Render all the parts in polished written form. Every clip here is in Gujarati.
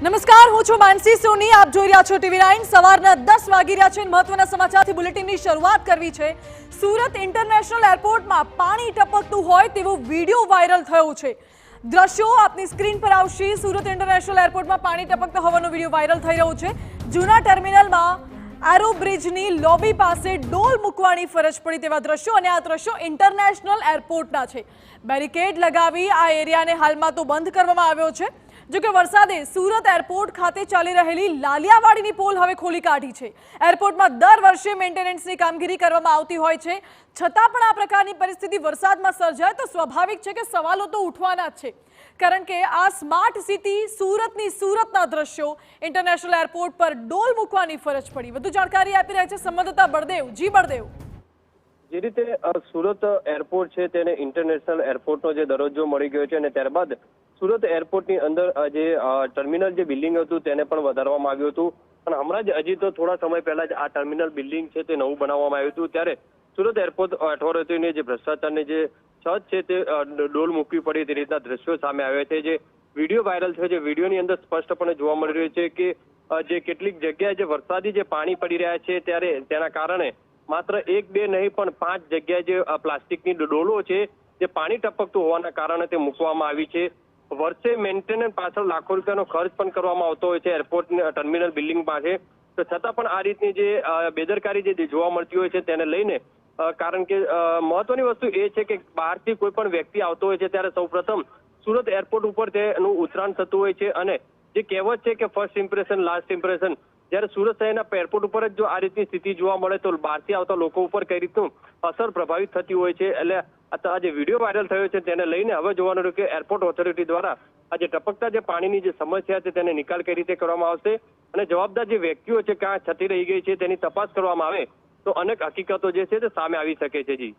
નમસ્કાર, હું છું માનસી સોની. આપ જોઈ રહ્યા છો TV9. સવારના 10 વાગી રહ્યા છે. મહત્વના સમાચારથી બુલેટિનની શરૂઆત કરવી છે. સુરત ઇન્ટરનેશનલ એરપોર્ટમાં પાણી ટપકતું હોય તેવો વિડીયો વાયરલ થયો છે. દ્રશ્યો આપની સ્ક્રીન પર આવશે. સુરત ઇન્ટરનેશનલ એરપોર્ટમાં પાણી ટપકતા હોવાનો વિડીયો વાયરલ થઈ રહ્યો છે. જૂના ટર્મિનલમાં એરો બ્રિજની લોબી પાસે ડોલ મૂકવાની ફરજ પડી તેવા દ્રશ્યો, અને આ દ્રશ્યો ઇન્ટરનેશનલ એરપોર્ટના છે. બેરિકેડ લગાવી આ એરિયાને હાલમાં તો બંધ કરવામાં આવ્યો છે. જોકે વરસાદે સુરત એરપોર્ટ ખાતે ચાલી રહેલી લાલિયાવાડીની પોલ હવે ખોલી કાઢી છે. એરપોર્ટમાં દર વર્ષે મેન્ટેનન્સની કામગીરી કરવામાં આવતી હોય છે, છતાં પણ આ પ્રકારની પરિસ્થિતિ વરસાદમાં સર્જાય તો સ્વાભાવિક છે કે સવાલો તો ઉઠવાના જ છે. કારણ કે આ સ્માર્ટ સિટી સુરતના દ્રશ્યો ઇન્ટરનેશનલ એરપોર્ટ પર ડોલ મૂકવાની ફરજ પડી. વધુ જાણકારી આપી રહ્યા છે સંવાદદાતા બળદેવ. જી બળદેવ. જે રીતે સુરત એરપોર્ટ છે તેને ઇન્ટરનેશનલ એરપોર્ટનો જે દરજ્જો મળી ગયો છે, અને ત્યારબાદ સુરત એરપોર્ટની અંદર જે ટર્મિનલ જે બિલ્ડિંગ હતું તેને પણ વધારવામાં આવ્યું હતું. અને હમણાં જ હજી તો થોડા સમય પહેલા જ આ ટર્મિનલ બિલ્ડિંગ છે તે નવું બનાવવામાં આવ્યું હતું. ત્યારે સુરત એરપોર્ટ ઓથોરિટીની જે ભ્રષ્ટાચારની જે છત છે તે ડોલ મૂકવી પડી તે રીતના દ્રશ્યો સામે આવ્યા છે. જે વિડીયો વાયરલ થયો છે, વિડીયોની અંદર સ્પષ્ટપણે જોવા મળી રહ્યું છે કે જે કેટલીક જગ્યાએ જે વરસાદી જે પાણી પડી રહ્યા છે ત્યારે તેના કારણે માત્ર એક બે નહીં પણ 5 જગ્યાએ જે પ્લાસ્ટિકની ડોલો છે જે પાણી ટપકતું હોવાના કારણે તે મૂકવામાં આવી છે. વર્ષે મેન્ટેનન્સ પાછળ લાખો રૂપિયાનો ખર્ચ પણ કરવામાં આવતો હોય છે એરપોર્ટ ટર્મિનલ બિલ્ડિંગ પાસે, તો છતાં પણ આ રીતની જે બેદરકારી જે જોવા મળતી હોય છે તેને લઈને, કારણ કે મહત્વની વસ્તુ એ છે કે બહારથી કોઈ પણ વ્યક્તિ આવતો હોય છે ત્યારે સૌપ્રથમ સુરત એરપોર્ટ ઉપર તેનું ઉતરાણ થતું હોય છે. અને જે કહેવત છે કે ફર્સ્ટ ઇમ્પ્રેશન લાસ્ટ ઇમ્પ્રેશન, જ્યારે સુરત શહેરના એરપોર્ટ ઉપર જ જો આ રીતની સ્થિતિ જોવા મળે તો બહારથી આવતા લોકો ઉપર કઈ રીતનું અસર પ્રભાવિત થતી હોય છે. એટલે આ જે વિડીયો વાયરલ થયો છે તેને લઈને હવે જોવાનું રહ્યું કે એરપોર્ટ ઓથોરિટી દ્વારા આ જે ટપકતા જે પાણીની જે સમસ્યા છે તેને નિકાલ કઈ રીતે કરવામાં આવશે, અને જવાબદાર જે વ્યક્તિઓ છે ક્યાં છતી રહી ગઈ છે તેની તપાસ કરવામાં આવે તો અનેક હકીકતો જે છે તે સામે આવી શકે છે.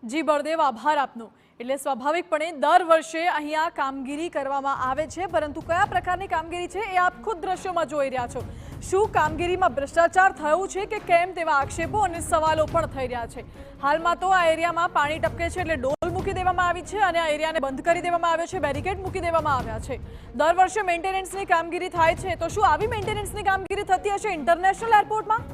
જી બળદેવ, આભાર આપનો. એટલે સ્વાભાવિકપણે દર વર્ષે અહીંયા કામગીરી કરવામાં આવે છે, પરંતુ કયા પ્રકારની કામગીરી છે એ આપ ખુદ દ્રશ્યોમાં જોઈ રહ્યા છો. શું કામગીરીમાં ભ્રષ્ટાચાર થયું છે કે કેમ તેવા આક્ષેપો અને સવાલો પણ થઈ રહ્યા છે. હાલમાં તો આ એરિયામાં પાણી ટપકે છે એટલે ડોલ મૂકી દેવામાં આવી છે અને આ એરિયાને બંધ કરી દેવામાં આવ્યો છે, બેરિકેડ મૂકી દેવામાં આવ્યા છે. દર વર્ષે મેન્ટેનન્સની કામગીરી થાય છે, તો શું આવી મેન્ટેનન્સની કામગીરી થતી હશે ઇન્ટરનેશનલ એરપોર્ટમાં?